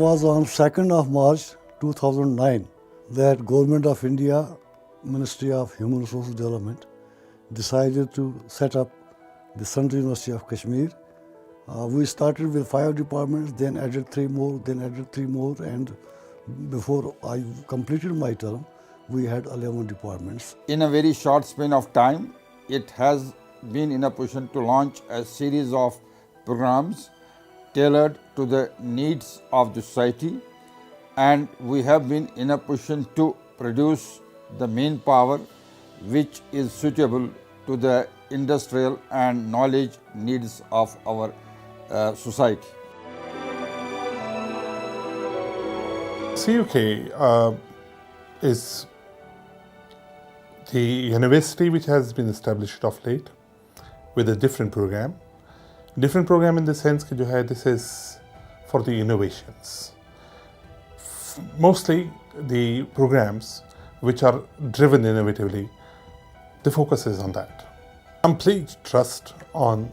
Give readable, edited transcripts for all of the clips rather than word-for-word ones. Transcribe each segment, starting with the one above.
was on 2nd of March 2009 that Government of India, Ministry of Human Resources Development, decided to set up the Central University of Kashmir. We started with 5 departments, then added 3 more, and before I completed my term, we had 11 departments. In a very short span of time, it has been in a position to launch a series of programs tailored to the needs of the society, and we have been in a position to produce the manpower which is suitable to the industrial and knowledge needs of our society. CUK is the university which has been established of late with a different program. Different program in the sense that this is for the innovations. Mostly the programs which are driven innovatively, the focus is on that. Complete trust on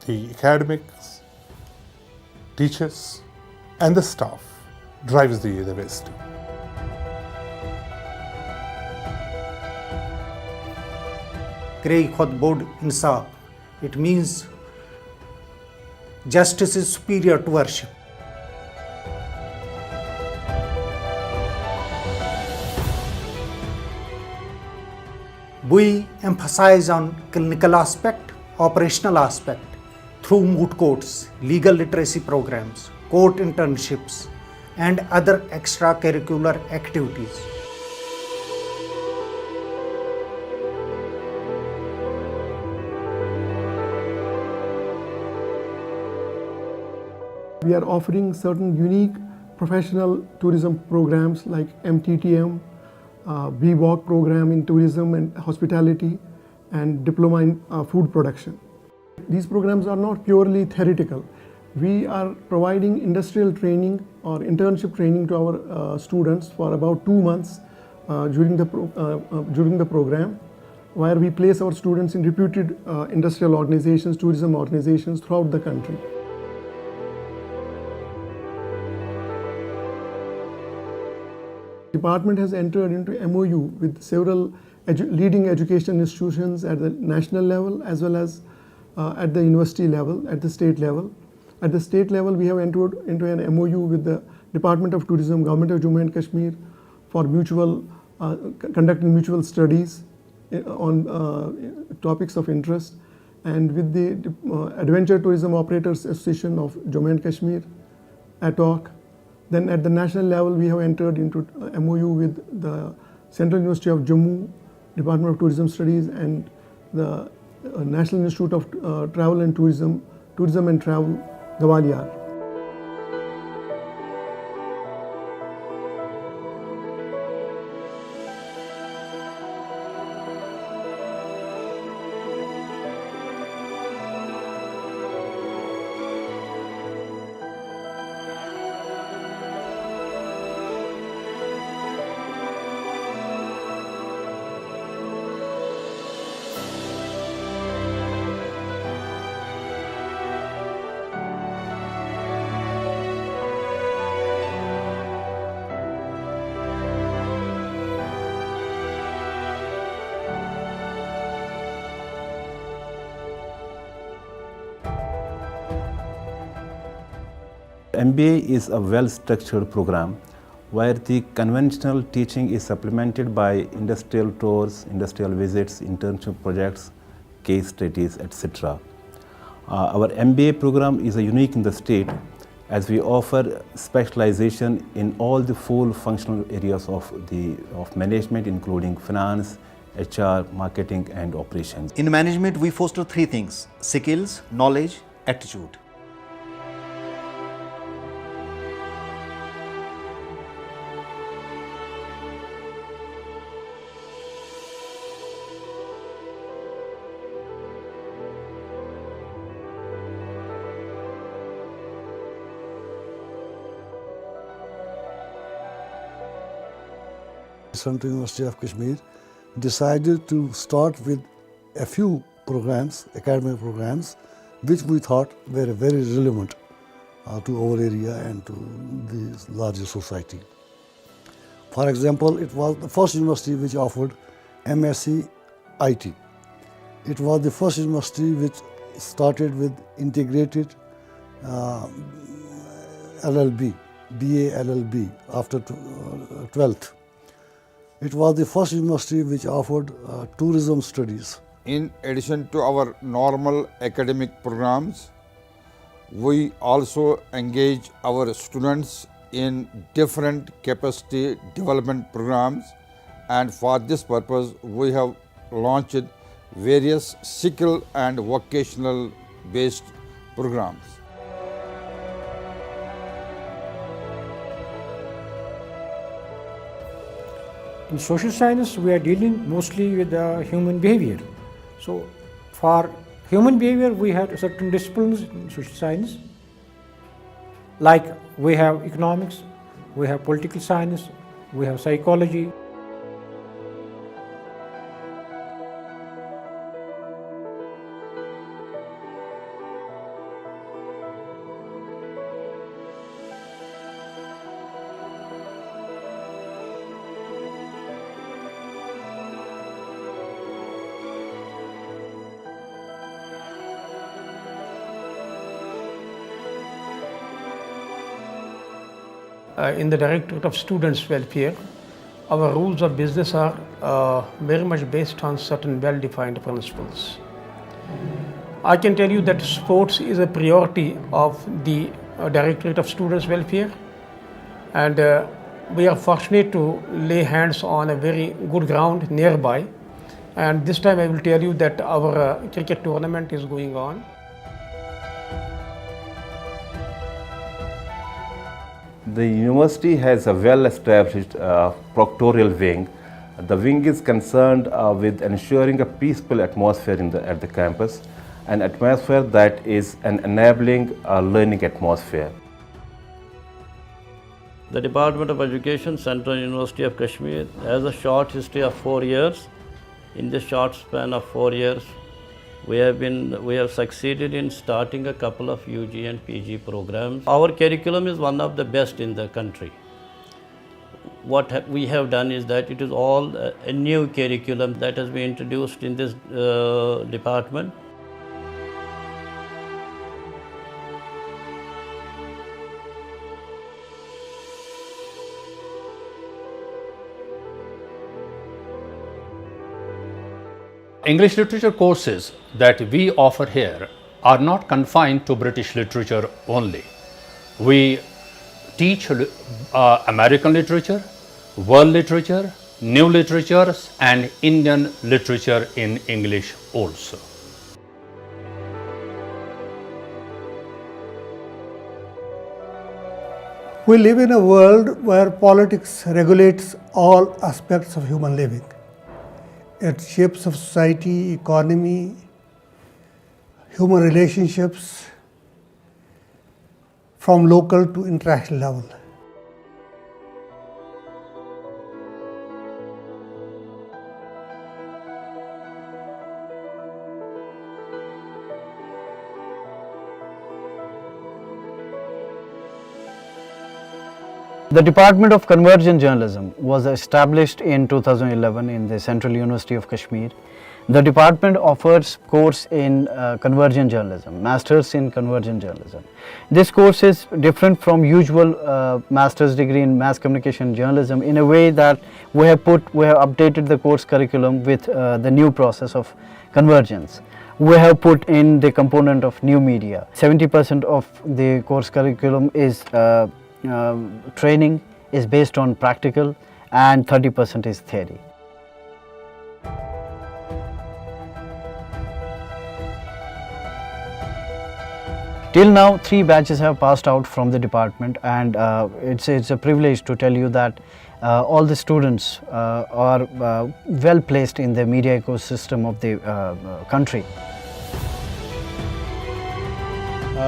the academics, teachers and the staff drives the university. Krei Khod Bod Insaf. It means justice is superior to worship. We emphasize on clinical aspect, operational aspect through moot courts, legal literacy programs, court internships, and other extracurricular activities. We are offering certain unique professional tourism programs like MTTM, BWalk program in tourism and hospitality, and diploma in food production. These programs are not purely theoretical. We are providing industrial training or internship training to our students for about 2 months during the program, where we place our students in reputed industrial organizations, tourism organizations throughout the country. Department has entered into MOU with several leading education institutions at the national level as well as at the university level, at the state level. At the state level, we have entered into an MOU with the Department of Tourism, Government of Jammu and Kashmir for conducting mutual studies on topics of interest, and with the Adventure Tourism Operators Association of Jammu and Kashmir, ATOC. Then at the national level, we have entered into MOU with the Central University of Jammu, Department of Tourism Studies, and the National Institute of Travel and Tourism and Travel, Gwalior. MBA is a well-structured program where the conventional teaching is supplemented by industrial tours, industrial visits, internship projects, case studies, etc. Our MBA program is unique in the state as we offer specialization in all the full functional areas of management, including finance, HR, marketing and operations. In management, we foster 3 things: skills, knowledge, attitude. Central University of Kashmir decided to start with a few programs, academic programs, which we thought were very relevant to our area and to the larger society. For example, it was the first university which offered MSc IT. It was the first university which started with integrated LLB, BA LLB after 12th. It was the first university which offered tourism studies. In addition to our normal academic programs, we also engage our students in different capacity development programs, and for this purpose we have launched various skill and vocational based programs. In social science, we are dealing mostly with human behavior. So, for human behavior, we have certain disciplines in social science, like we have economics, we have political science, we have psychology. In the Directorate of Students' Welfare, our rules of business are very much based on certain well-defined principles. I can tell you that sports is a priority of the Directorate of Students' Welfare, and we are fortunate to lay hands on a very good ground nearby. And this time I will tell you that our cricket tournament is going on. The university has a well-established proctoral wing. The wing is concerned with ensuring a peaceful atmosphere at the campus, an atmosphere that is an enabling learning atmosphere. The Department of Education, Central University of Kashmir, has a short history of 4 years. In this short span of 4 years, we have succeeded in starting a couple of UG and PG programs. Our curriculum is one of the best in the country. What we have done is that it is all a new curriculum that has been introduced in this department. English literature courses that we offer here are not confined to British literature only. We teach American literature, world literature, new literatures, and Indian literature in English also. We live in a world where politics regulates all aspects of human living. It shapes of society, economy, human relationships from local to international level. The Department of Convergent Journalism was established in 2011 in the Central University of Kashmir. The department offers course in Convergent Journalism, Masters in Convergent Journalism. This course is different from usual master's degree in Mass Communication Journalism in a way that we have updated the course curriculum with the new process of convergence. We have put in the component of new media. 70% of the course curriculum is training is based on practical and 30% is theory. Till now, 3 batches have passed out from the department, and it's a privilege to tell you that all the students are well placed in the media ecosystem of the country.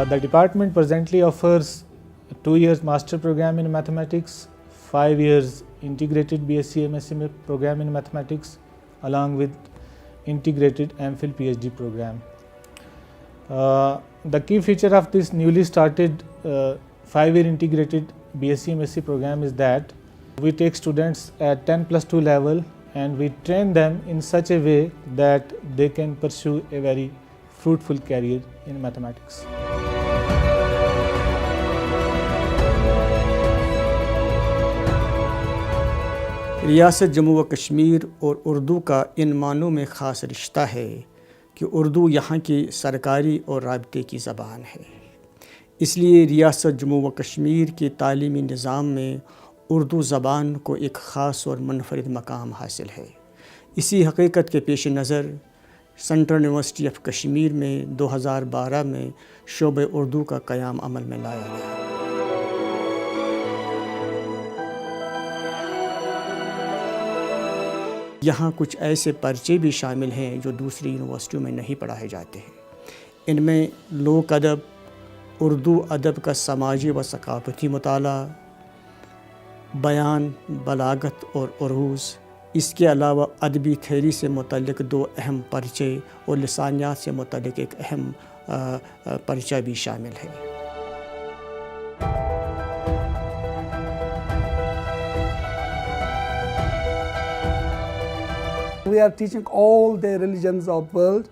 The department presently offers a 2 years master program in mathematics, 5 years integrated BSc MSc program in mathematics, along with integrated MPhil PhD program. The key feature of this newly started 5-year integrated BSc MSc program is that we take students at 10+2 level and we train them in such a way that they can pursue a very fruitful career in mathematics. ریاست جموں و کشمیر اور اردو کا ان معنوں میں خاص رشتہ ہے کہ اردو یہاں کی سرکاری اور رابطے کی زبان ہے. اس لیے ریاست جموں و کشمیر کے تعلیمی نظام میں اردو زبان کو ایک خاص اور منفرد مقام حاصل ہے. اسی حقیقت کے پیش نظر سینٹرل یونیورسٹی آف کشمیر میں 2012 میں شعبہ اردو کا قیام عمل میں لایا گیا. یہاں کچھ ایسے پرچے بھی شامل ہیں جو دوسری یونیورسٹیوں میں نہیں پڑھائے جاتے ہیں. ان میں لوک ادب، اردو ادب کا سماجی و ثقافتی مطالعہ، بیان، بلاغت اور عروض، اس کے علاوہ ادبی تھیوری سے متعلق 2 اہم پرچے اور لسانیات سے متعلق ایک اہم پرچہ بھی شامل ہے. We are teaching all the religions of world,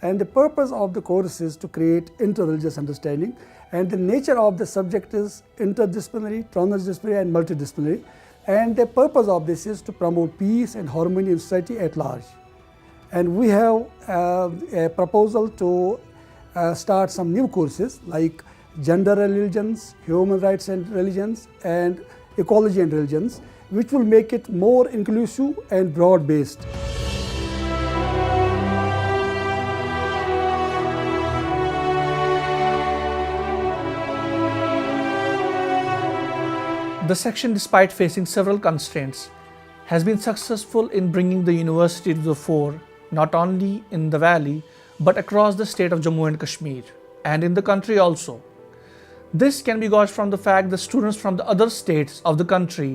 and the purpose of the course is to create interreligious understanding, and the nature of the subject is interdisciplinary, transdisciplinary and multidisciplinary, and the purpose of this is to promote peace and harmony in society at large. And we have a proposal to start some new courses like gender religions, human rights and religions, and ecology and religions, which will make it more inclusive and broad based. The section, despite facing several constraints, has been successful in bringing the university to the fore, not only in the valley, but across the state of Jammu and Kashmir, and in the country also. This can be gauged from the fact that students from the other states of the country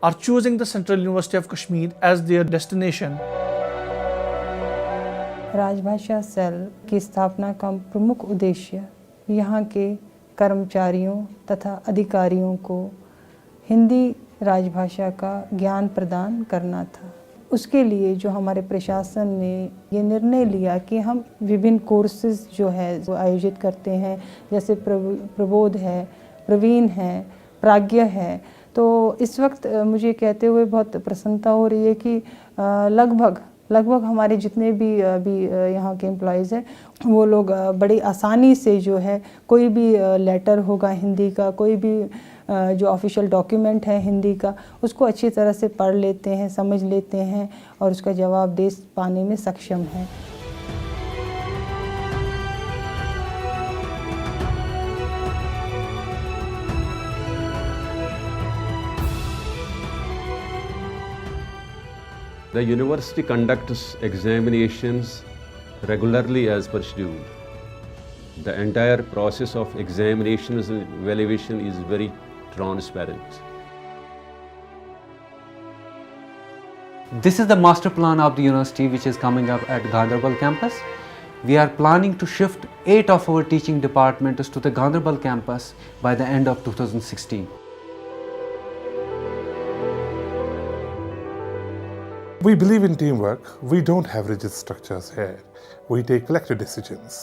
are choosing the Central University of Kashmir as their destination. राजभाषा cell की स्थापना का प्रमुख उद्देश्य यहाँ के कर्मचारियों तथा अधिकारियों को हिंदी राजभाषा का ज्ञान प्रदान करना था. उसके लिए जो हमारे प्रशासन ने ये निर्णय लिया कि हम विभिन्न कोर्सेज जो है वो आयोजित करते हैं, जैसे प्रबोध है, प्रवीण है, प्राज्ञ है. तो इस वक्त मुझे कहते हुए बहुत प्रसन्नता हो रही है कि लगभग हमारे जितने भी अभी यहाँ के एम्प्लॉयज़ हैं वो लोग बड़ी आसानी से जो है कोई भी लेटर होगा हिंदी का, कोई भी जो ऑफिशियल डॉक्यूमेंट है हिंदी का, उसको अच्छी तरह से पढ़ लेते हैं, समझ लेते हैं और उसका जवाब दे पाने में सक्षम हैं. The university conducts examinations regularly as per schedule. The entire process of examinations and evaluation is very transparent. This is the master plan of the university which is coming up at Ganderbal campus. We are planning to shift 8 of our teaching departments to the Ganderbal campus by the end of 2016. We believe in teamwork. We don't have rigid structures here. We take collective decisions.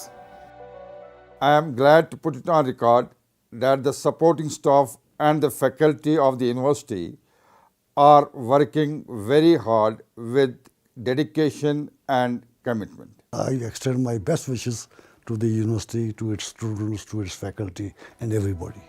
I am glad to put it on record that the supporting staff and the faculty of the university are working very hard with dedication and commitment. I extend my best wishes to the university, to its students, to its faculty and everybody.